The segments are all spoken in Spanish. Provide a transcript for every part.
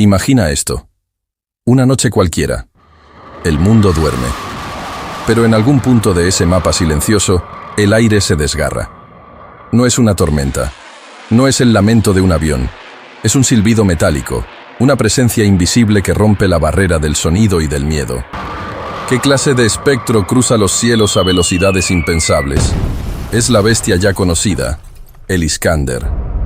Imagina esto. Una noche cualquiera. El mundo duerme. Pero en algún punto de ese mapa silencioso, el aire se desgarra. No es una tormenta. No es el lamento de un avión. Es un silbido metálico, una presencia invisible que rompe la barrera del sonido y del miedo. ¿Qué clase de espectro cruza los cielos a velocidades impensables? Es la bestia ya conocida, el Iskander,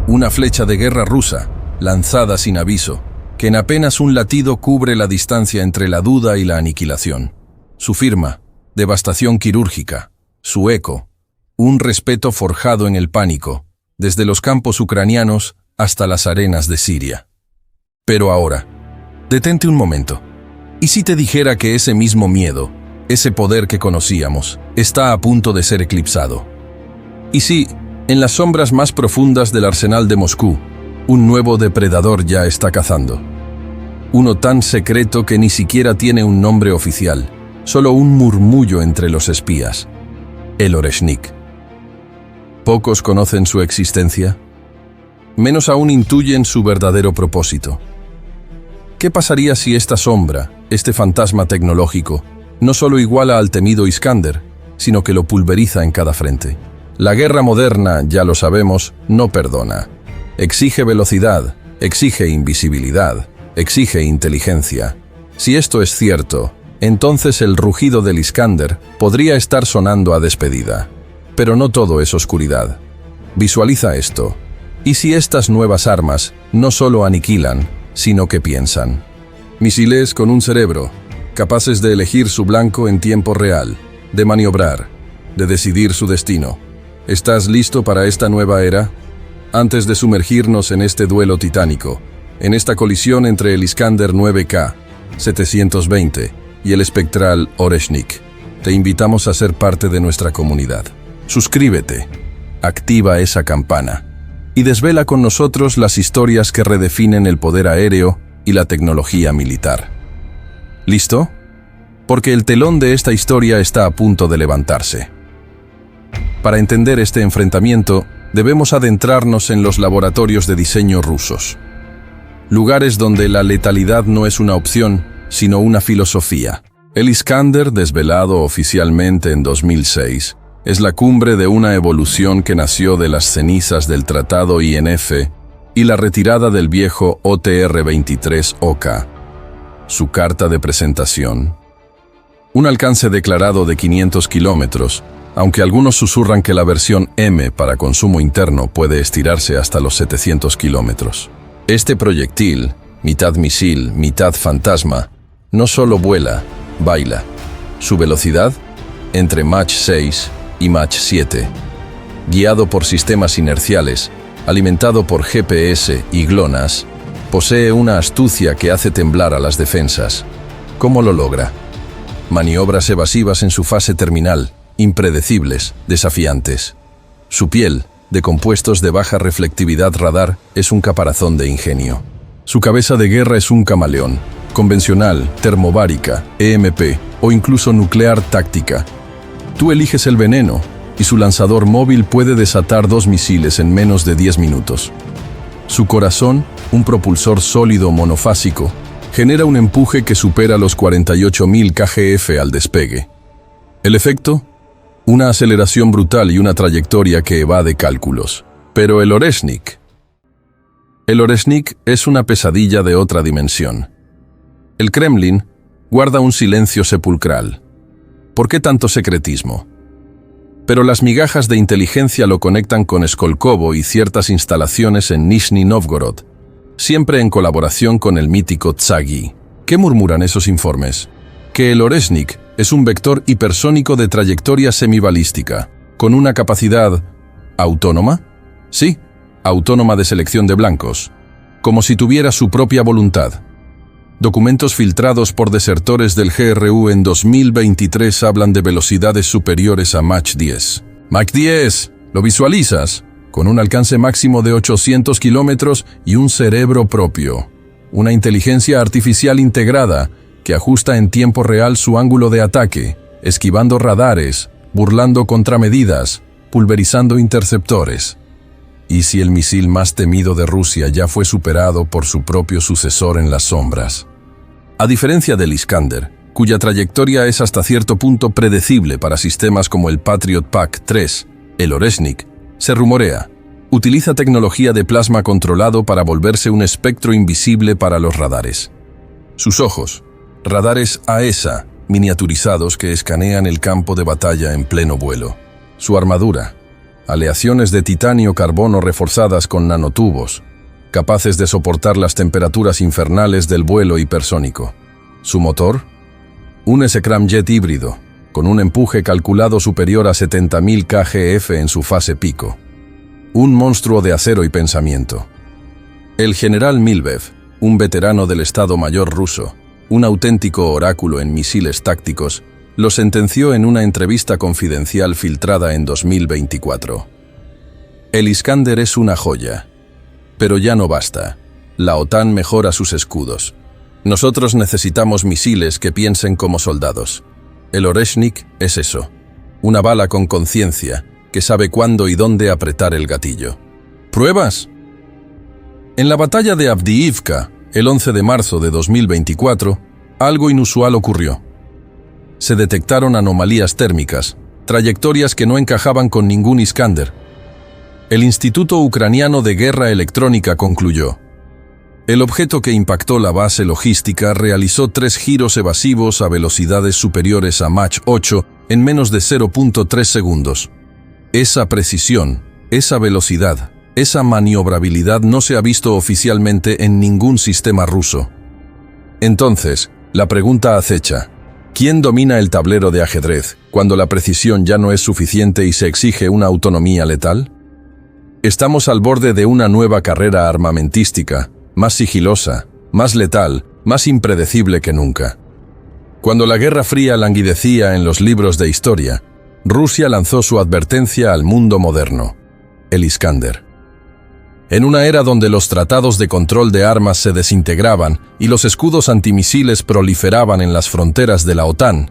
una flecha de guerra rusa, lanzada sin aviso, que en apenas un latido cubre la distancia entre la duda y la aniquilación. Su firma, devastación quirúrgica, su eco, un respeto forjado en el pánico, desde los campos ucranianos hasta las arenas de Siria. Pero ahora, detente un momento. ¿Y si te dijera que ese mismo miedo, ese poder que conocíamos, está a punto de ser eclipsado? ¿Y si, en las sombras más profundas del arsenal de Moscú, un nuevo depredador ya está cazando? Uno tan secreto que ni siquiera tiene un nombre oficial, solo un murmullo entre los espías: el Oreshnik. Pocos conocen su existencia, menos aún intuyen su verdadero propósito. ¿Qué pasaría si esta sombra, este fantasma tecnológico, no solo iguala al temido Iskander, sino que lo pulveriza en cada frente? La guerra moderna, ya lo sabemos, no perdona. Exige velocidad, exige invisibilidad, exige inteligencia. Si esto es cierto, entonces el rugido del Iskander podría estar sonando a despedida. Pero no todo es oscuridad. Visualiza esto. ¿Y si estas nuevas armas no solo aniquilan, sino que piensan? Misiles con un cerebro, capaces de elegir su blanco en tiempo real, de maniobrar, de decidir su destino. ¿Estás listo para esta nueva era? Antes de sumergirnos en este duelo titánico, en esta colisión entre el Iskander 9K 720 y el espectral Oreshnik, te invitamos a ser parte de nuestra comunidad. Suscríbete, activa esa campana y desvela con nosotros las historias que redefinen el poder aéreo y la tecnología militar. ¿Listo? Porque el telón de esta historia está a punto de levantarse. Para entender este enfrentamiento, debemos adentrarnos en los laboratorios de diseño rusos. Lugares donde la letalidad no es una opción, sino una filosofía. El Iskander, desvelado oficialmente en 2006, es la cumbre de una evolución que nació de las cenizas del Tratado INF y la retirada del viejo OTR-23 su carta de presentación. Un alcance declarado de 500 kilómetros, aunque algunos susurran que la versión M para consumo interno puede estirarse hasta los 700 kilómetros. Este proyectil, mitad misil, mitad fantasma, no solo vuela, baila. Su velocidad, entre Mach 6 y Mach 7. Guiado por sistemas inerciales, alimentado por GPS y GLONASS, posee una astucia que hace temblar a las defensas. ¿Cómo lo logra? Maniobras evasivas en su fase terminal, impredecibles, desafiantes. Su piel, de compuestos de baja reflectividad radar, es un caparazón de ingenio. Su cabeza de guerra es un camaleón, convencional, termobárica, EMP o incluso nuclear táctica. Tú eliges el veneno, y su lanzador móvil puede desatar 2 misiles en menos de 10 minutos. Su corazón, un propulsor sólido monofásico, genera un empuje que supera los 48.000 kgf al despegue. ¿El efecto? Una aceleración brutal y una trayectoria que evade cálculos. Pero el Oreshnik es una pesadilla de otra dimensión. El Kremlin guarda un silencio sepulcral. ¿Por qué tanto secretismo? Pero las migajas de inteligencia lo conectan con Skolkovo y ciertas instalaciones en Nizhny Novgorod, siempre en colaboración con el mítico Tsagi. ¿Qué murmuran esos informes? Que el Oreshnik es un vector hipersónico de trayectoria semibalística, con una capacidad ¿autónoma? Sí, autónoma de selección de blancos, como si tuviera su propia voluntad. Documentos filtrados por desertores del GRU en 2023 hablan de velocidades superiores a Mach 10. ¡Mach 10! ¿Lo visualizas? Con un alcance máximo de 800 kilómetros y un cerebro propio. Una inteligencia artificial integrada que ajusta en tiempo real su ángulo de ataque, esquivando radares, burlando contramedidas, pulverizando interceptores. ¿Y si el misil más temido de Rusia ya fue superado por su propio sucesor en las sombras? A diferencia del Iskander, cuya trayectoria es hasta cierto punto predecible para sistemas como el Patriot PAC-3, el Oreshnik, se rumorea, utiliza tecnología de plasma controlado para volverse un espectro invisible para los radares. Sus ojos, radares AESA, miniaturizados que escanean el campo de batalla en pleno vuelo. Su armadura, aleaciones de titanio-carbono reforzadas con nanotubos, capaces de soportar las temperaturas infernales del vuelo hipersónico. Su motor, un Scramjet híbrido, con un empuje calculado superior a 70.000 kgf en su fase pico. Un monstruo de acero y pensamiento. El general Milvev, un veterano del Estado Mayor ruso, un auténtico oráculo en misiles tácticos, lo sentenció en una entrevista confidencial filtrada en 2024. El Iskander es una joya, pero ya no basta. La OTAN mejora sus escudos. Nosotros necesitamos misiles que piensen como soldados. El Oreshnik es eso, una bala con conciencia, que sabe cuándo y dónde apretar el gatillo. ¿Pruebas? En la batalla de Avdiivka, el 11 de marzo de 2024, algo inusual ocurrió. Se detectaron anomalías térmicas, trayectorias que no encajaban con ningún Iskander. El Instituto Ucraniano de Guerra Electrónica concluyó: el objeto que impactó la base logística realizó 3 giros evasivos a velocidades superiores a Mach 8 en menos de 0.3 segundos. Esa precisión, esa velocidad, esa maniobrabilidad no se ha visto oficialmente en ningún sistema ruso. Entonces, la pregunta acecha: ¿quién domina el tablero de ajedrez cuando la precisión ya no es suficiente y se exige una autonomía letal? Estamos al borde de una nueva carrera armamentística, más sigilosa, más letal, más impredecible que nunca. Cuando la Guerra Fría languidecía en los libros de historia, Rusia lanzó su advertencia al mundo moderno: el Iskander. En una era donde los tratados de control de armas se desintegraban y los escudos antimisiles proliferaban en las fronteras de la OTAN,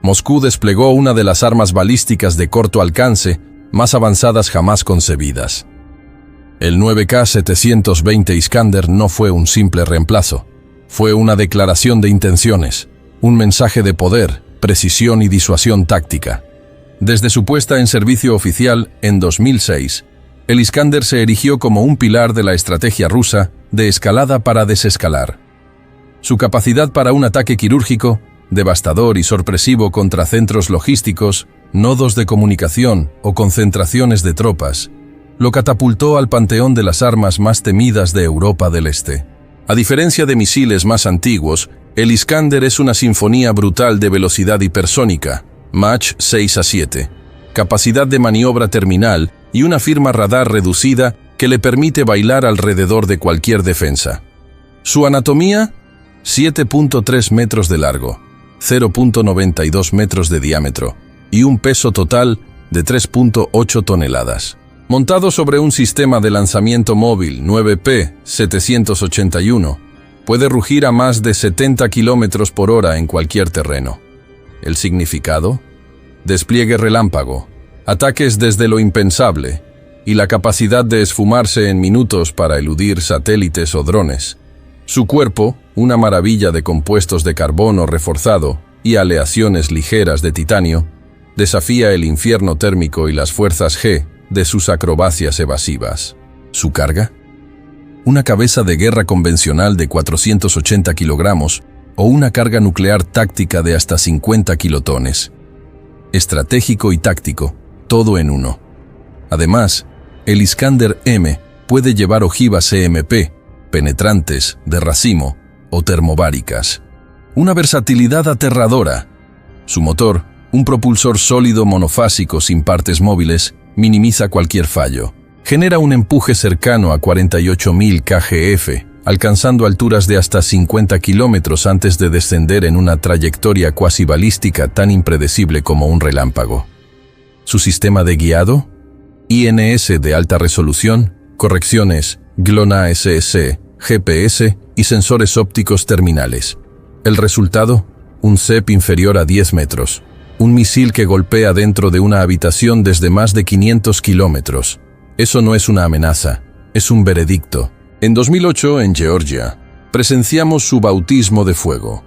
Moscú desplegó una de las armas balísticas de corto alcance más avanzadas jamás concebidas. El 9K-720 Iskander no fue un simple reemplazo, fue una declaración de intenciones, un mensaje de poder, precisión y disuasión táctica. Desde su puesta en servicio oficial en 2006, el Iskander se erigió como un pilar de la estrategia rusa de escalada para desescalar. Su capacidad para un ataque quirúrgico, devastador y sorpresivo contra centros logísticos, nodos de comunicación o concentraciones de tropas, lo catapultó al panteón de las armas más temidas de Europa del Este. A diferencia de misiles más antiguos, el Iskander es una sinfonía brutal de velocidad hipersónica, Mach 6 a 7, capacidad de maniobra terminal y una firma radar reducida que le permite bailar alrededor de cualquier defensa. Su anatomía: 7.3 metros de largo, 0.92 metros de diámetro y un peso total de 3.8 toneladas. Montado sobre un sistema de lanzamiento móvil 9P-781, puede rugir a más de 70 km por hora en cualquier terreno. ¿El significado? Despliegue relámpago, ataques desde lo impensable y la capacidad de esfumarse en minutos para eludir satélites o drones. Su cuerpo, una maravilla de compuestos de carbono reforzado y aleaciones ligeras de titanio, desafía el infierno térmico y las fuerzas G de sus acrobacias evasivas. ¿Su carga? Una cabeza de guerra convencional de 480 kilogramos o una carga nuclear táctica de hasta 50 kilotones. Estratégico y táctico, todo en uno. Además, el Iskander M puede llevar ojivas EMP, penetrantes, de racimo o termobáricas. Una versatilidad aterradora. Su motor, un propulsor sólido monofásico sin partes móviles, minimiza cualquier fallo. Genera un empuje cercano a 48.000 kgf, alcanzando alturas de hasta 50 kilómetros antes de descender en una trayectoria cuasi balística tan impredecible como un relámpago. Su sistema de guiado, INS de alta resolución, correcciones, GLONASS, GPS y sensores ópticos terminales. El resultado, un CEP inferior a 10 metros. Un misil que golpea dentro de una habitación desde más de 500 kilómetros. Eso no es una amenaza, es un veredicto. En 2008, en Georgia, presenciamos su bautismo de fuego.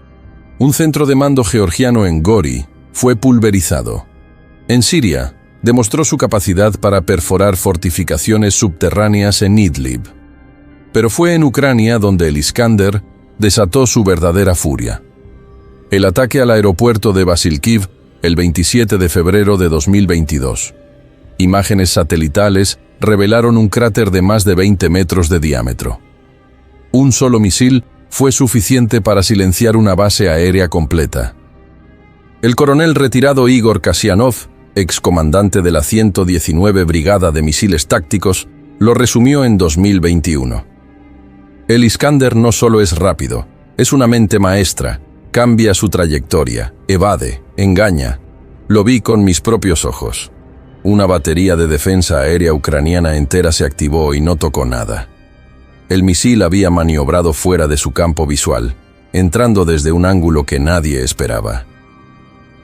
Un centro de mando georgiano en Gori fue pulverizado. En Siria, demostró su capacidad para perforar fortificaciones subterráneas en Idlib. Pero fue en Ucrania donde el Iskander desató su verdadera furia. El ataque al aeropuerto de Basilkiv el 27 de febrero de 2022. Imágenes satelitales revelaron un cráter de más de 20 metros de diámetro. Un solo misil fue suficiente para silenciar una base aérea completa. El coronel retirado Igor Kasyanov, excomandante de la 119 Brigada de Misiles Tácticos, lo resumió en 2021. El Iskander no solo es rápido, es una mente maestra, cambia su trayectoria, evade, engaña. Lo vi con mis propios ojos. Una batería de defensa aérea ucraniana entera se activó y no tocó nada. El misil había maniobrado fuera de su campo visual, entrando desde un ángulo que nadie esperaba.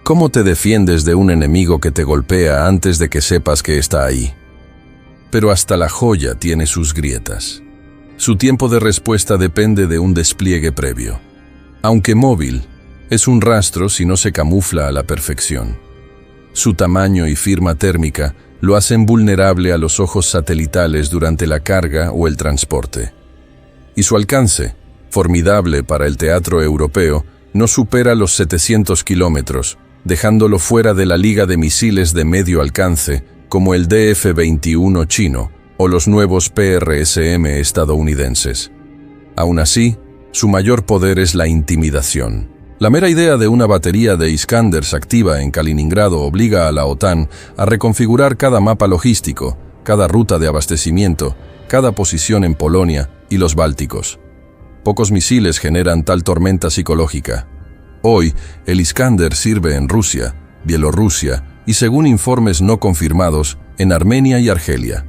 ¿Cómo te defiendes de un enemigo que te golpea antes de que sepas que está ahí? Pero hasta la joya tiene sus grietas. Su tiempo de respuesta depende de un despliegue previo. Aunque móvil, es un rastro si no se camufla a la perfección. Su tamaño y firma térmica lo hacen vulnerable a los ojos satelitales durante la carga o el transporte. Y su alcance, formidable para el teatro europeo, no supera los 700 kilómetros, dejándolo fuera de la liga de misiles de medio alcance como el DF-21 chino o los nuevos PRSM estadounidenses. Aún así, su mayor poder es la intimidación. La mera idea de una batería de Iskanders activa en Kaliningrado obliga a la OTAN a reconfigurar cada mapa logístico, cada ruta de abastecimiento, cada posición en Polonia y los Bálticos. Pocos misiles generan tal tormenta psicológica. Hoy, el Iskander sirve en Rusia, Bielorrusia y, según informes no confirmados, en Armenia y Argelia.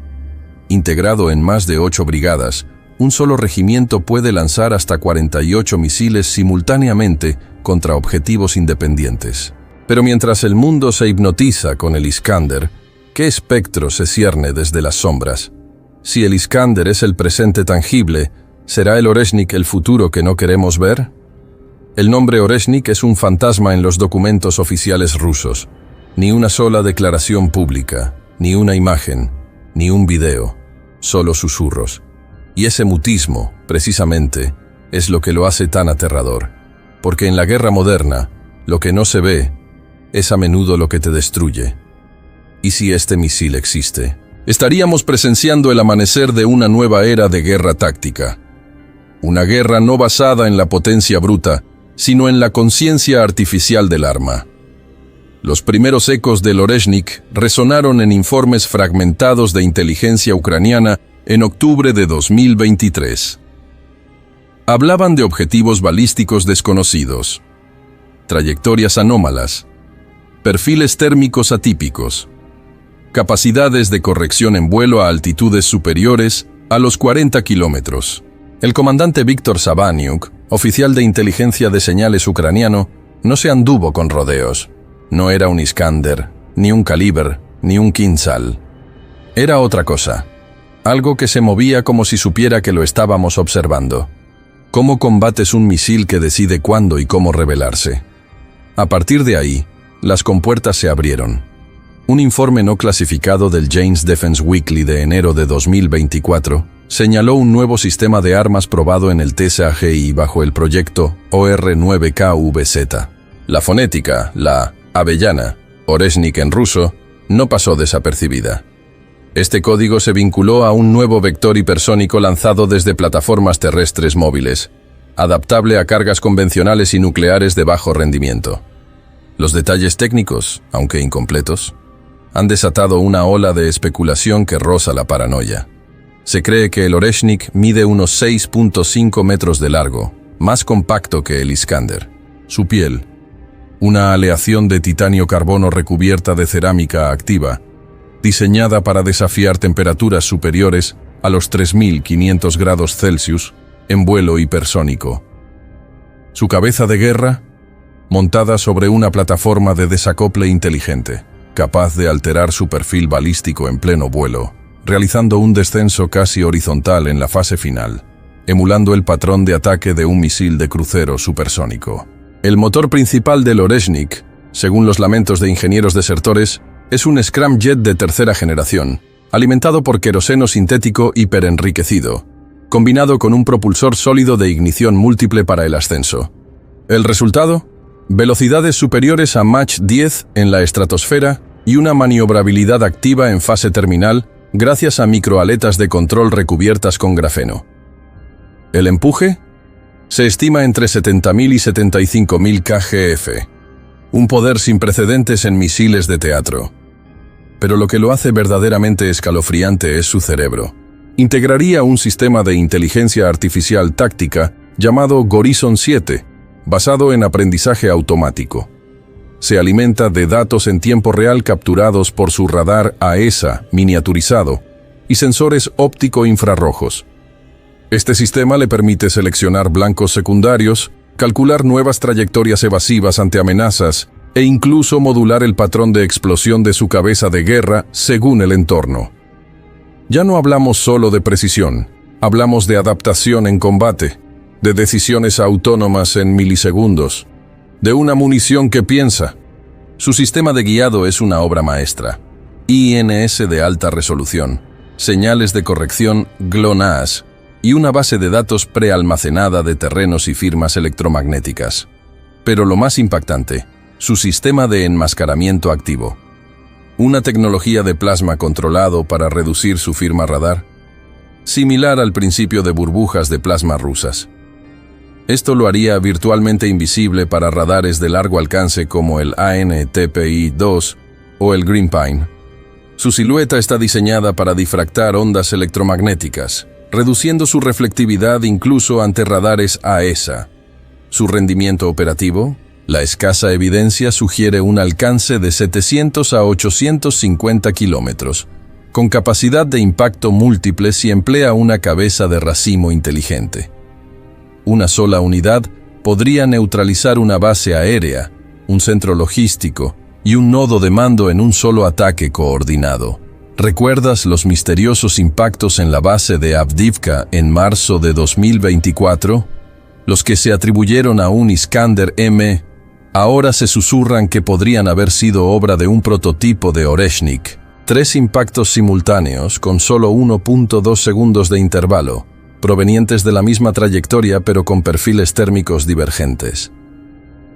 Integrado en más de 8 brigadas, un solo regimiento puede lanzar hasta 48 misiles simultáneamente contra objetivos independientes. Pero mientras el mundo se hipnotiza con el Iskander, ¿qué espectro se cierne desde las sombras? Si el Iskander es el presente tangible, ¿será el Oreshnik el futuro que no queremos ver? El nombre Oreshnik es un fantasma en los documentos oficiales rusos. Ni una sola declaración pública, ni una imagen, ni un video, solo susurros. Y ese mutismo, precisamente, es lo que lo hace tan aterrador. Porque en la guerra moderna, lo que no se ve es a menudo lo que te destruye. ¿Y si este misil existe? Estaríamos presenciando el amanecer de una nueva era de guerra táctica. Una guerra no basada en la potencia bruta, sino en la conciencia artificial del arma. Los primeros ecos del Oreshnik resonaron en informes fragmentados de inteligencia ucraniana en octubre de 2023. Hablaban de objetivos balísticos desconocidos, trayectorias anómalas, perfiles térmicos atípicos, capacidades de corrección en vuelo a altitudes superiores a los 40 kilómetros. El comandante Víctor Sabaniuk, oficial de inteligencia de señales ucraniano, no se anduvo con rodeos. No era un Iskander, ni un Kaliber, ni un Kinzhal. Era otra cosa. Algo que se movía como si supiera que lo estábamos observando. ¿Cómo combates un misil que decide cuándo y cómo rebelarse? A partir de ahí, las compuertas se abrieron. Un informe no clasificado del Jane's Defense Weekly de enero de 2024 señaló un nuevo sistema de armas probado en el TSAGI bajo el proyecto OR-9KVZ. La fonética, la avellana, Oreshnik en ruso, no pasó desapercibida. Este código se vinculó a un nuevo vector hipersónico lanzado desde plataformas terrestres móviles, adaptable a cargas convencionales y nucleares de bajo rendimiento. Los detalles técnicos, aunque incompletos, han desatado una ola de especulación que roza la paranoia. Se cree que el Oreshnik mide unos 6.5 metros de largo, más compacto que el Iskander. Su piel, una aleación de titanio-carbono recubierta de cerámica activa, diseñada para desafiar temperaturas superiores a los 3.500 grados Celsius en vuelo hipersónico. Su cabeza de guerra, montada sobre una plataforma de desacople inteligente, capaz de alterar su perfil balístico en pleno vuelo, realizando un descenso casi horizontal en la fase final, emulando el patrón de ataque de un misil de crucero supersónico. El motor principal del Oreshnik, según los lamentos de ingenieros desertores, es un scramjet de tercera generación, alimentado por queroseno sintético hiperenriquecido, combinado con un propulsor sólido de ignición múltiple para el ascenso. ¿El resultado? Velocidades superiores a Mach 10 en la estratosfera y una maniobrabilidad activa en fase terminal gracias a microaletas de control recubiertas con grafeno. ¿El empuje? Se estima entre 70.000 y 75.000 kgf, un poder sin precedentes en misiles de teatro. Pero lo que lo hace verdaderamente escalofriante es su cerebro. Integraría un sistema de inteligencia artificial táctica llamado Gorizon 7, basado en aprendizaje automático. Se alimenta de datos en tiempo real capturados por su radar AESA miniaturizado y sensores óptico-infrarrojos. Este sistema le permite seleccionar blancos secundarios, calcular nuevas trayectorias evasivas ante amenazas e incluso modular el patrón de explosión de su cabeza de guerra según el entorno. Ya no hablamos solo de precisión, hablamos de adaptación en combate, de decisiones autónomas en milisegundos, de una munición que piensa. Su sistema de guiado es una obra maestra. INS de alta resolución, señales de corrección GLONASS y una base de datos prealmacenada de terrenos y firmas electromagnéticas. Pero lo más impactante, su sistema de enmascaramiento activo. Una tecnología de plasma controlado para reducir su firma radar, similar al principio de burbujas de plasma rusas. Esto lo haría virtualmente invisible para radares de largo alcance como el AN-TPI-2 o el Green Pine. Su silueta está diseñada para difractar ondas electromagnéticas, reduciendo su reflectividad incluso ante radares AESA. Su rendimiento operativo, la escasa evidencia sugiere un alcance de 700 a 850 kilómetros, con capacidad de impacto múltiple si emplea una cabeza de racimo inteligente. Una sola unidad podría neutralizar una base aérea, un centro logístico y un nodo de mando en un solo ataque coordinado. ¿Recuerdas los misteriosos impactos en la base de Avdiivka en marzo de 2024? Los que se atribuyeron a un Iskander-M, ahora se susurran que podrían haber sido obra de un prototipo de Oreshnik. 3 impactos simultáneos con solo 1.2 segundos de intervalo, provenientes de la misma trayectoria pero con perfiles térmicos divergentes.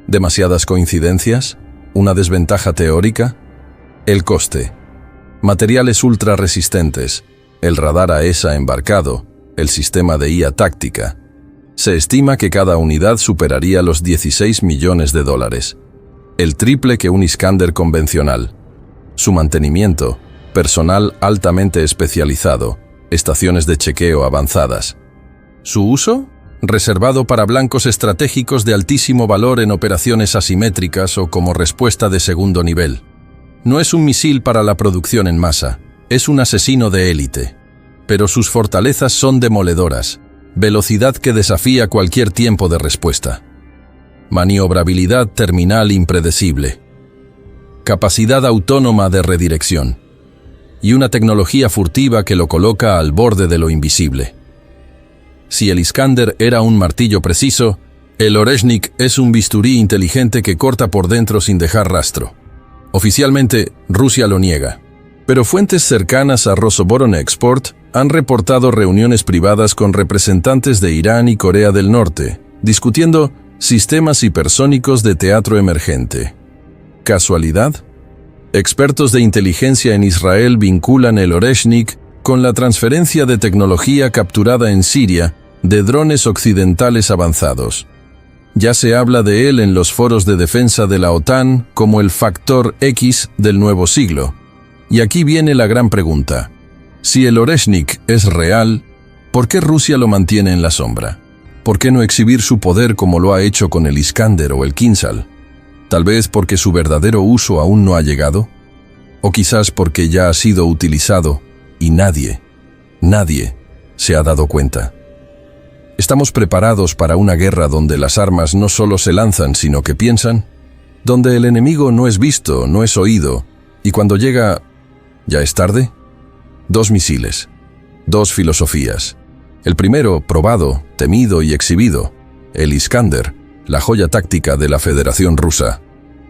¿Demasiadas coincidencias? ¿Una desventaja teórica? El coste. Materiales ultra resistentes, el radar AESA embarcado, el sistema de IA táctica. Se estima que cada unidad superaría los 16 millones de dólares, el triple que un Iskander convencional. Su mantenimiento, personal altamente especializado, estaciones de chequeo avanzadas. ¿Su uso? Reservado para blancos estratégicos de altísimo valor en operaciones asimétricas o como respuesta de segundo nivel. No es un misil para la producción en masa, es un asesino de élite. Pero sus fortalezas son demoledoras. Velocidad que desafía cualquier tiempo de respuesta. Maniobrabilidad terminal impredecible. Capacidad autónoma de redirección. Y una tecnología furtiva que lo coloca al borde de lo invisible. Si el Iskander era un martillo preciso, el Oreshnik es un bisturí inteligente que corta por dentro sin dejar rastro. Oficialmente, Rusia lo niega. Pero fuentes cercanas a Rosoboronexport han reportado reuniones privadas con representantes de Irán y Corea del Norte, discutiendo sistemas hipersónicos de teatro emergente. ¿Casualidad? Expertos de inteligencia en Israel vinculan el Oreshnik con la transferencia de tecnología capturada en Siria de drones occidentales avanzados. Ya se habla de él en los foros de defensa de la OTAN como el factor X del nuevo siglo. Y aquí viene la gran pregunta. Si el Oreshnik es real, ¿por qué Rusia lo mantiene en la sombra? ¿Por qué no exhibir su poder como lo ha hecho con el Iskander o el Kinzhal? ¿Tal vez porque su verdadero uso aún no ha llegado? ¿O quizás porque ya ha sido utilizado y nadie se ha dado cuenta? ¿Estamos preparados para una guerra donde las armas no solo se lanzan sino que piensan? Donde el enemigo no es visto, no es oído, y cuando llega, ¿ya es tarde? Dos misiles, dos filosofías. El primero, probado, temido y exhibido, el Iskander, la joya táctica de la Federación Rusa.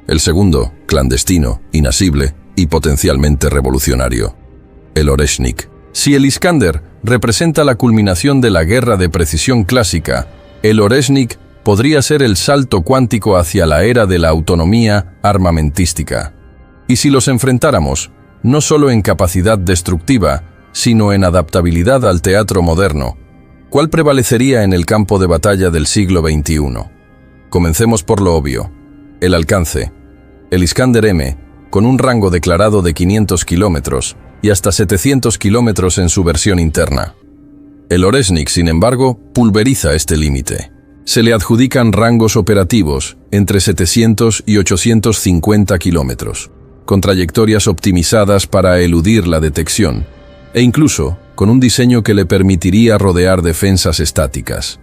El segundo, clandestino, inasible y potencialmente revolucionario, el Oreshnik. Si el Iskander representa la culminación de la guerra de precisión clásica, el Oreshnik podría ser el salto cuántico hacia la era de la autonomía armamentística. Y si los enfrentáramos, no solo en capacidad destructiva, sino en adaptabilidad al teatro moderno, ¿cuál prevalecería en el campo de batalla del siglo XXI? Comencemos por lo obvio, el alcance. El Iskander M, con un rango declarado de 500 kilómetros y hasta 700 kilómetros en su versión interna. El Oreshnik, sin embargo, pulveriza este límite. Se le adjudican rangos operativos entre 700 y 850 kilómetros, con trayectorias optimizadas para eludir la detección, e incluso con un diseño que le permitiría rodear defensas estáticas.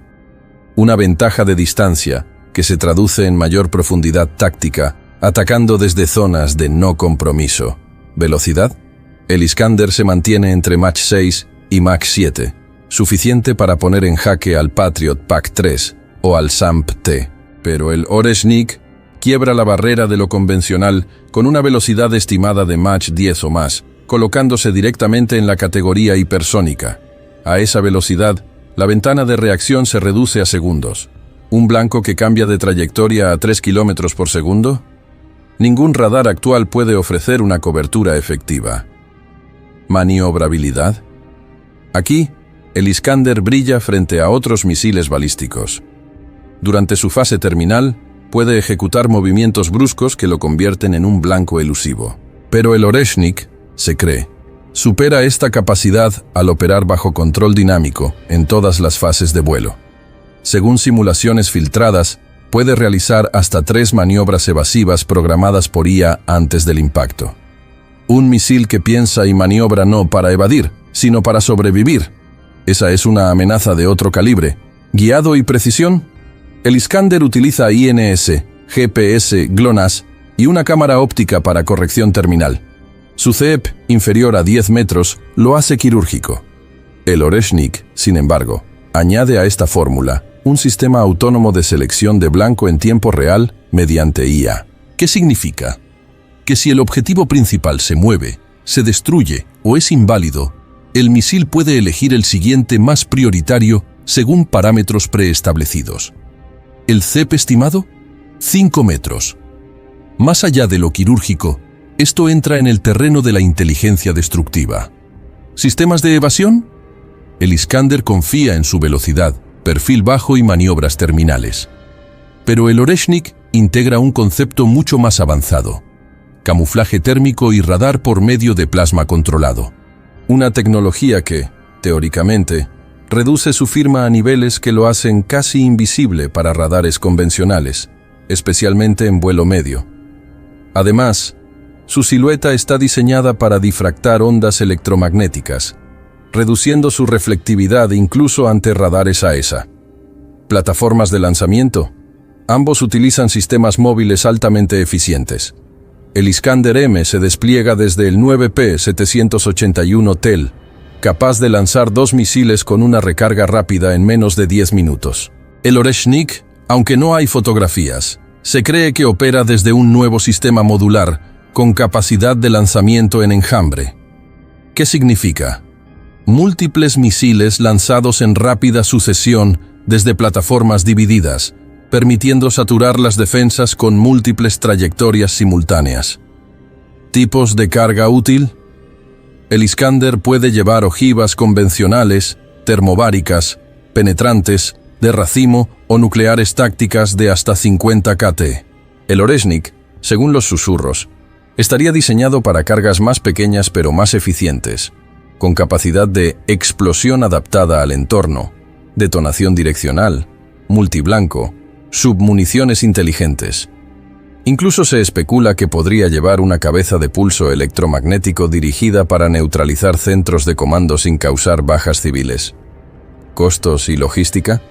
Una ventaja de distancia que se traduce en mayor profundidad táctica, atacando desde zonas de no compromiso. ¿Velocidad? El Iskander se mantiene entre Mach 6 y Mach 7, suficiente para poner en jaque al Patriot PAC-3 o al SAMP-T. Pero el Oreshnik quiebra la barrera de lo convencional con una velocidad estimada de Mach 10 o más, colocándose directamente en la categoría hipersónica. A esa velocidad, la ventana de reacción se reduce a segundos. ¿Un blanco que cambia de trayectoria a 3 kilómetros por segundo? Ningún radar actual puede ofrecer una cobertura efectiva. ¿Maniobrabilidad? Aquí, el Iskander brilla frente a otros misiles balísticos. Durante su fase terminal, puede ejecutar movimientos bruscos que lo convierten en un blanco elusivo. Pero el Oreshnik, se cree, supera esta capacidad al operar bajo control dinámico en todas las fases de vuelo. Según simulaciones filtradas, puede realizar hasta 3 maniobras evasivas programadas por IA antes del impacto. Un misil que piensa y maniobra no para evadir, sino para sobrevivir. Esa es una amenaza de otro calibre. ¿Guiado y precisión? El Iskander utiliza INS, GPS, GLONASS y una cámara óptica para corrección terminal. Su CEP, inferior a 10 metros, lo hace quirúrgico. El Oreshnik, sin embargo, añade a esta fórmula un sistema autónomo de selección de blanco en tiempo real mediante IA. ¿Qué significa? Que si el objetivo principal se mueve, se destruye o es inválido, el misil puede elegir el siguiente más prioritario según parámetros preestablecidos. ¿El CEP estimado? 5 metros. Más allá de lo quirúrgico, esto entra en el terreno de la inteligencia destructiva. ¿Sistemas de evasión? El Iskander confía en su velocidad, perfil bajo y maniobras terminales. Pero el Oreshnik integra un concepto mucho más avanzado: camuflaje térmico y radar por medio de plasma controlado. Una tecnología que, teóricamente, reduce su firma a niveles que lo hacen casi invisible para radares convencionales, especialmente en vuelo medio. Además, su silueta está diseñada para difractar ondas electromagnéticas, reduciendo su reflectividad incluso ante radares AESA. Plataformas de lanzamiento. Ambos utilizan sistemas móviles altamente eficientes. El Iskander M se despliega desde el 9P781 TEL, capaz de lanzar 2 misiles con una recarga rápida en menos de 10 minutos. El Oreshnik, aunque no hay fotografías, se cree que opera desde un nuevo sistema modular con capacidad de lanzamiento en enjambre. ¿Qué significa? Múltiples misiles lanzados en rápida sucesión desde plataformas divididas, permitiendo saturar las defensas con múltiples trayectorias simultáneas. ¿Tipos de carga útil? El Iskander puede llevar ojivas convencionales, termobáricas, penetrantes, de racimo o nucleares tácticas de hasta 50 kT. El Oreshnik, según los susurros, estaría diseñado para cargas más pequeñas pero más eficientes, con capacidad de explosión adaptada al entorno, detonación direccional, multiblanco, submuniciones inteligentes. Incluso se especula que podría llevar una cabeza de pulso electromagnético dirigida para neutralizar centros de comando sin causar bajas civiles. ¿Costos y logística?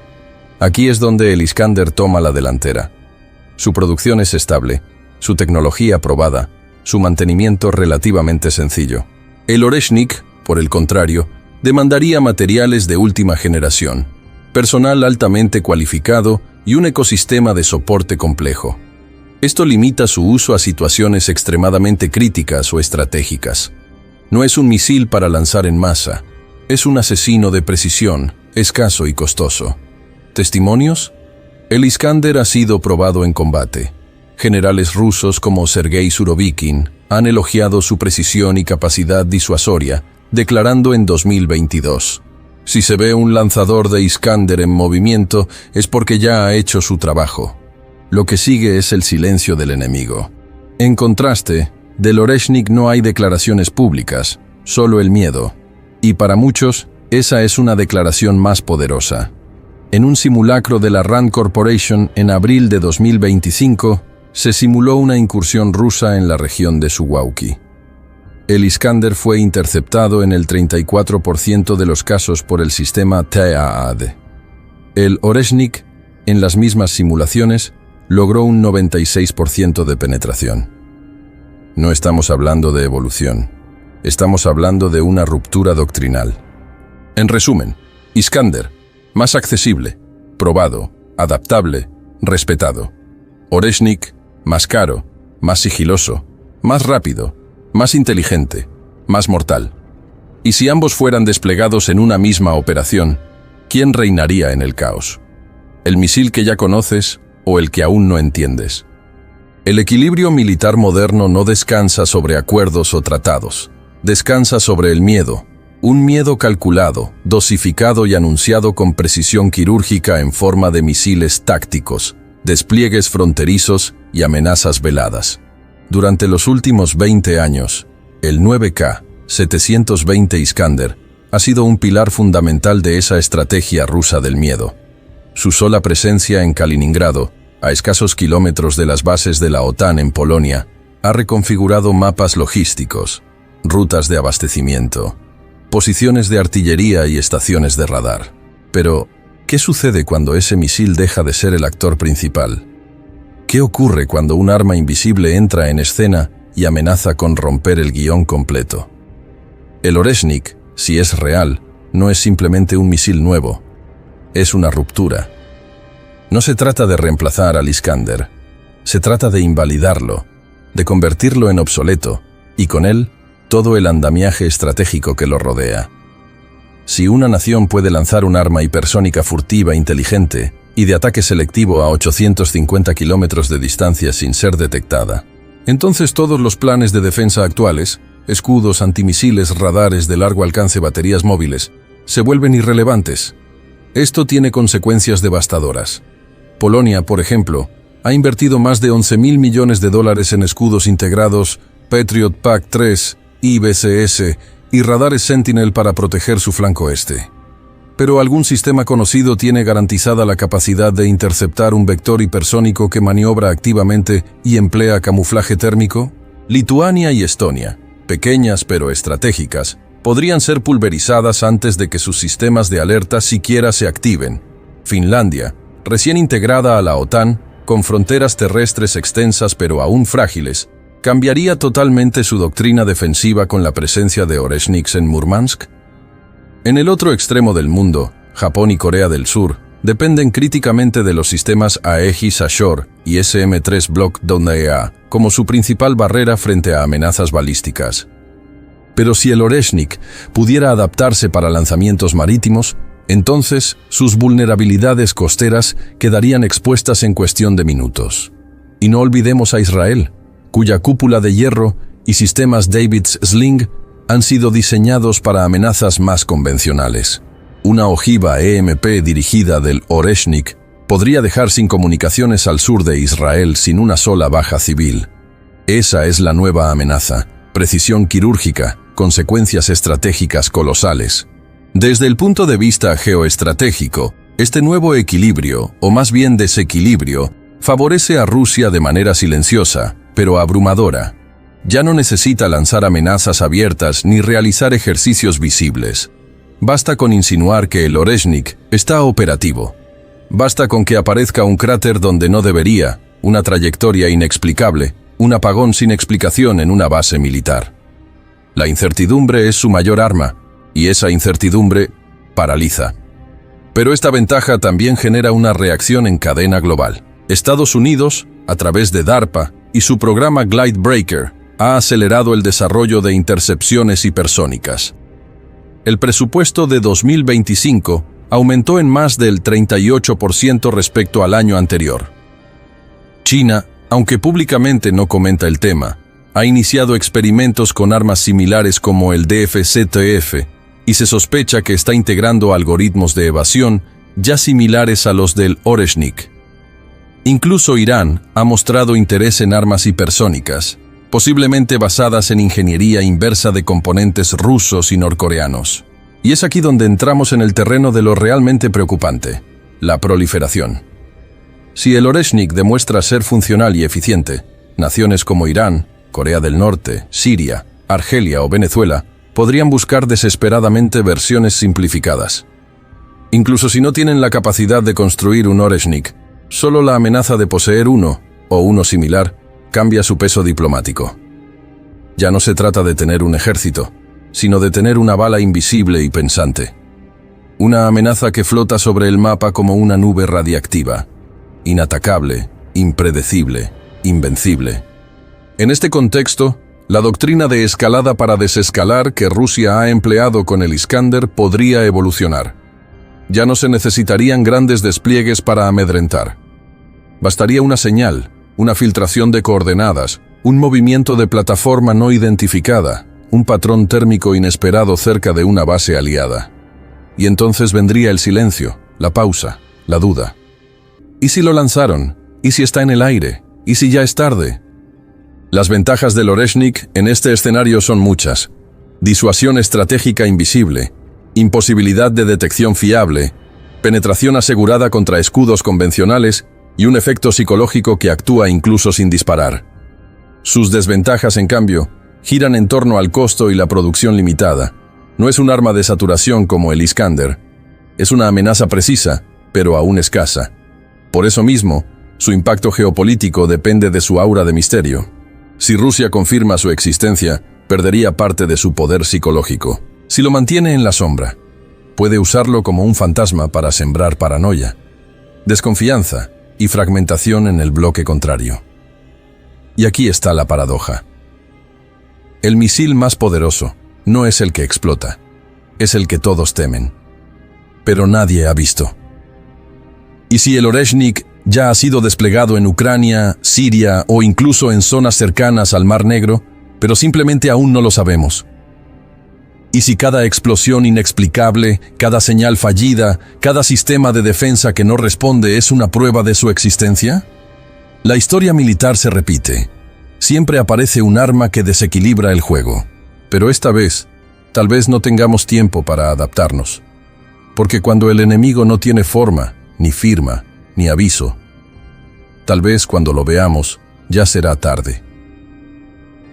Aquí es donde el Iskander toma la delantera. Su producción es estable, su tecnología probada, su mantenimiento relativamente sencillo. El Oreshnik por el contrario, demandaría materiales de última generación, personal altamente cualificado y un ecosistema de soporte complejo. Esto limita su uso a situaciones extremadamente críticas o estratégicas. No es un misil para lanzar en masa, es un asesino de precisión, escaso y costoso. ¿Testimonios? El Iskander ha sido probado en combate. Generales rusos como Sergei Surovikin han elogiado su precisión y capacidad disuasoria, declarando en 2022: si se ve un lanzador de Iskander en movimiento es porque ya ha hecho su trabajo. Lo que sigue es el silencio del enemigo. En contraste, del Oreshnik no hay declaraciones públicas, solo el miedo. Y para muchos, esa es una declaración más poderosa. En un simulacro de la RAND Corporation en abril de 2025, se simuló una incursión rusa en la región de Suwałki. El Iskander fue interceptado en el 34% de los casos por el sistema TAAD. El Oreshnik, en las mismas simulaciones, logró un 96% de penetración. No estamos hablando de evolución, estamos hablando de una ruptura doctrinal. En resumen, Iskander, más accesible, probado, adaptable, respetado. Oreshnik, más caro, más sigiloso, más rápido, más inteligente, más mortal. Y si ambos fueran desplegados en una misma operación, ¿quién reinaría en el caos? ¿El misil que ya conoces o el que aún no entiendes? El equilibrio militar moderno no descansa sobre acuerdos o tratados, descansa sobre el miedo, un miedo calculado, dosificado y anunciado con precisión quirúrgica en forma de misiles tácticos, despliegues fronterizos y amenazas veladas. Durante los últimos 20 años, el 9K-720 Iskander ha sido un pilar fundamental de esa estrategia rusa del miedo. Su sola presencia en Kaliningrado, a escasos kilómetros de las bases de la OTAN en Polonia, ha reconfigurado mapas logísticos, rutas de abastecimiento, posiciones de artillería y estaciones de radar. Pero, ¿qué sucede cuando ese misil deja de ser el actor principal? ¿Qué ocurre cuando un arma invisible entra en escena y amenaza con romper el guión completo? El Oreshnik, si es real, no es simplemente un misil nuevo, es una ruptura. No se trata de reemplazar al Iskander, se trata de invalidarlo, de convertirlo en obsoleto, y con él, todo el andamiaje estratégico que lo rodea. Si una nación puede lanzar un arma hipersónica furtiva inteligente y de ataque selectivo a 850 kilómetros de distancia sin ser detectada, entonces todos los planes de defensa actuales, escudos, antimisiles, radares de largo alcance, baterías móviles, se vuelven irrelevantes. Esto tiene consecuencias devastadoras. Polonia, por ejemplo, ha invertido más de 11.000 millones de dólares en escudos integrados Patriot PAC-3, IBCS y radares Sentinel para proteger su flanco este. Pero ¿algún sistema conocido tiene garantizada la capacidad de interceptar un vector hipersónico que maniobra activamente y emplea camuflaje térmico? Lituania y Estonia, pequeñas pero estratégicas, podrían ser pulverizadas antes de que sus sistemas de alerta siquiera se activen. Finlandia, recién integrada a la OTAN, con fronteras terrestres extensas pero aún frágiles, ¿cambiaría totalmente su doctrina defensiva con la presencia de Oreshniks en Murmansk? En el otro extremo del mundo, Japón y Corea del Sur dependen críticamente de los sistemas Aegis Ashore y SM-3 Block Dome como su principal barrera frente a amenazas balísticas. Pero si el Oreshnik pudiera adaptarse para lanzamientos marítimos, entonces sus vulnerabilidades costeras quedarían expuestas en cuestión de minutos. Y no olvidemos a Israel, cuya cúpula de hierro y sistemas David's Sling han sido diseñados para amenazas más convencionales. Una ojiva EMP dirigida del Oreshnik podría dejar sin comunicaciones al sur de Israel sin una sola baja civil. Esa es la nueva amenaza: precisión quirúrgica, consecuencias estratégicas colosales. Desde el punto de vista geoestratégico, este nuevo equilibrio, o más bien desequilibrio, favorece a Rusia de manera silenciosa, pero abrumadora. Ya no necesita lanzar amenazas abiertas ni realizar ejercicios visibles. Basta con insinuar que el Oreshnik está operativo. Basta con que aparezca un cráter donde no debería, una trayectoria inexplicable, un apagón sin explicación en una base militar. La incertidumbre es su mayor arma, y esa incertidumbre paraliza. Pero esta ventaja también genera una reacción en cadena global. Estados Unidos, a través de DARPA y su programa Glide Breaker, ha acelerado el desarrollo de intercepciones hipersónicas. El presupuesto de 2025 aumentó en más del 38% respecto al año anterior. China, aunque públicamente no comenta el tema, ha iniciado experimentos con armas similares como el DFZF y se sospecha que está integrando algoritmos de evasión ya similares a los del Oreshnik. Incluso Irán ha mostrado interés en armas hipersónicas, posiblemente basadas en ingeniería inversa de componentes rusos y norcoreanos. Y es aquí donde entramos en el terreno de lo realmente preocupante, la proliferación. Si el Oreshnik demuestra ser funcional y eficiente, naciones como Irán, Corea del Norte, Siria, Argelia o Venezuela podrían buscar desesperadamente versiones simplificadas. Incluso si no tienen la capacidad de construir un Oreshnik, solo la amenaza de poseer uno, o uno similar, cambia su peso diplomático. Ya no se trata de tener un ejército, sino de tener una bala invisible y pensante. Una amenaza que flota sobre el mapa como una nube radiactiva, inatacable, impredecible, invencible. En este contexto, la doctrina de escalada para desescalar que Rusia ha empleado con el Iskander podría evolucionar. Ya no se necesitarían grandes despliegues para amedrentar. Bastaría una señal, una filtración de coordenadas, un movimiento de plataforma no identificada, un patrón térmico inesperado cerca de una base aliada. Y entonces vendría el silencio, la pausa, la duda. ¿Y si lo lanzaron? ¿Y si está en el aire? ¿Y si ya es tarde? Las ventajas del Oreshnik en este escenario son muchas. Disuasión estratégica invisible, imposibilidad de detección fiable, penetración asegurada contra escudos convencionales y un efecto psicológico que actúa incluso sin disparar. Sus desventajas, en cambio, giran en torno al costo y la producción limitada. No es un arma de saturación como el Iskander. Es una amenaza precisa, pero aún escasa. Por eso mismo, su impacto geopolítico depende de su aura de misterio. Si Rusia confirma su existencia, perdería parte de su poder psicológico. Si lo mantiene en la sombra, puede usarlo como un fantasma para sembrar paranoia, desconfianza y fragmentación en el bloque contrario. Y aquí está la paradoja. El misil más poderoso no es el que explota, es el que todos temen, pero nadie ha visto. Y si el Oreshnik ya ha sido desplegado en Ucrania, Siria o incluso en zonas cercanas al Mar Negro, pero simplemente aún no lo sabemos. ¿Y si cada explosión inexplicable, cada señal fallida, cada sistema de defensa que no responde es una prueba de su existencia? La historia militar se repite. Siempre aparece un arma que desequilibra el juego. Pero esta vez, tal vez no tengamos tiempo para adaptarnos. Porque cuando el enemigo no tiene forma, ni firma, ni aviso, tal vez cuando lo veamos, ya será tarde.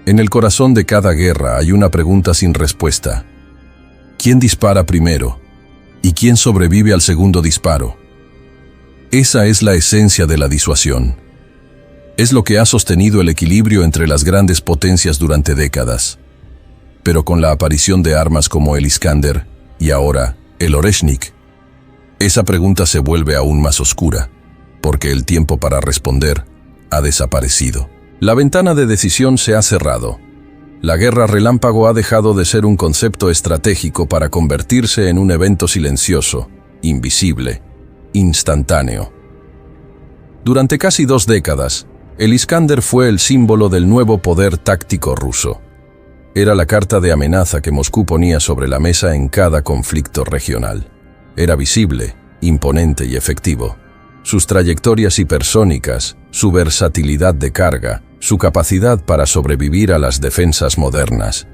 En el corazón de cada guerra hay una pregunta sin respuesta. ¿Quién dispara primero? ¿Y quién sobrevive al segundo disparo? Esa es la esencia de la disuasión. Es lo que ha sostenido el equilibrio entre las grandes potencias durante décadas. Pero con la aparición de armas como el Iskander y ahora el Oreshnik, esa pregunta se vuelve aún más oscura, porque el tiempo para responder ha desaparecido. La ventana de decisión se ha cerrado. La guerra relámpago ha dejado de ser un concepto estratégico para convertirse en un evento silencioso, invisible, instantáneo. Durante casi 2 décadas, el Iskander fue el símbolo del nuevo poder táctico ruso. Era la carta de amenaza que Moscú ponía sobre la mesa en cada conflicto regional. Era visible, imponente y efectivo. Sus trayectorias hipersónicas, su versatilidad de carga, su capacidad para sobrevivir a las defensas modernas,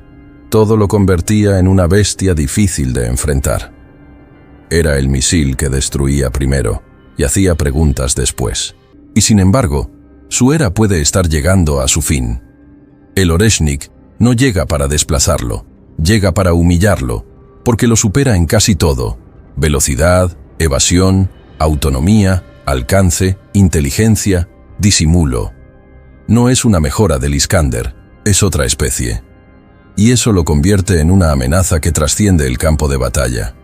todo lo convertía en una bestia difícil de enfrentar. Era el misil que destruía primero y hacía preguntas después. Y sin embargo, su era puede estar llegando a su fin. El Oreshnik no llega para desplazarlo, llega para humillarlo, porque lo supera en casi todo: velocidad, evasión, autonomía, alcance, inteligencia, disimulo. No es una mejora del Iskander, es otra especie. y eso lo convierte en una amenaza que trasciende el campo de batalla.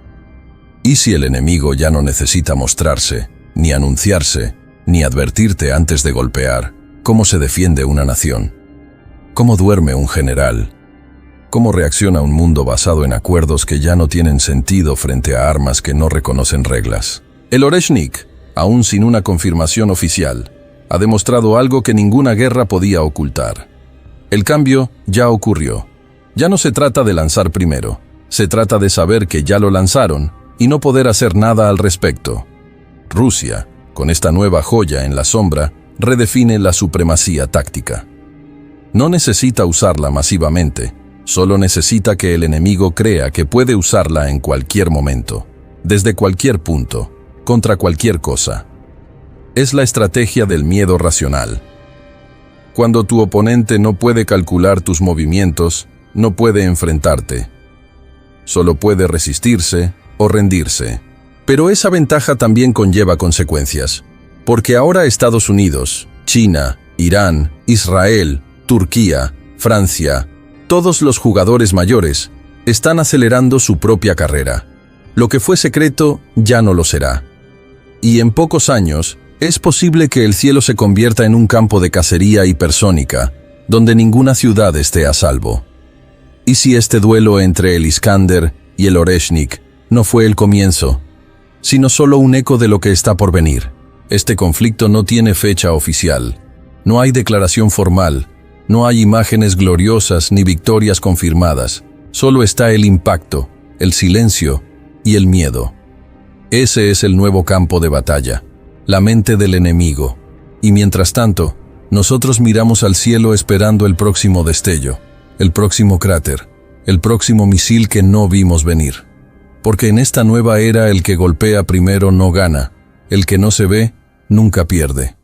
¿Y si el enemigo ya no necesita mostrarse, ni anunciarse, ni advertirte antes de golpear? ¿Cómo se defiende una nación? ¿Cómo duerme un general? ¿Cómo reacciona un mundo basado en acuerdos que ya no tienen sentido frente a armas que no reconocen reglas? El Oreshnik, aún sin una confirmación oficial, ha demostrado algo que ninguna guerra podía ocultar. El cambio ya ocurrió. Ya no se trata de lanzar primero, se trata de saber que ya lo lanzaron y no poder hacer nada al respecto. Rusia, con esta nueva joya en la sombra, redefine la supremacía táctica. No necesita usarla masivamente, solo necesita que el enemigo crea que puede usarla en cualquier momento, desde cualquier punto, contra cualquier cosa. Es la estrategia del miedo racional. Cuando tu oponente no puede calcular tus movimientos, no puede enfrentarte. Solo puede resistirse o rendirse. Pero esa ventaja también conlleva consecuencias, porque ahora Estados Unidos, China, Irán, Israel, Turquía, Francia, todos los jugadores mayores están acelerando su propia carrera. Lo que fue secreto ya no lo será. Y en pocos años, es posible que el cielo se convierta en un campo de cacería hipersónica, donde ninguna ciudad esté a salvo. ¿Y si este duelo entre el Iskander y el Oreshnik no fue el comienzo, sino solo un eco de lo que está por venir? Este conflicto no tiene fecha oficial, no hay declaración formal, no hay imágenes gloriosas ni victorias confirmadas, solo está el impacto, el silencio y el miedo. Ese es el nuevo campo de batalla, la mente del enemigo. Y mientras tanto, nosotros miramos al cielo esperando el próximo destello, el próximo cráter, el próximo misil que no vimos venir. Porque en esta nueva era el que golpea primero no gana, el que no se ve, nunca pierde.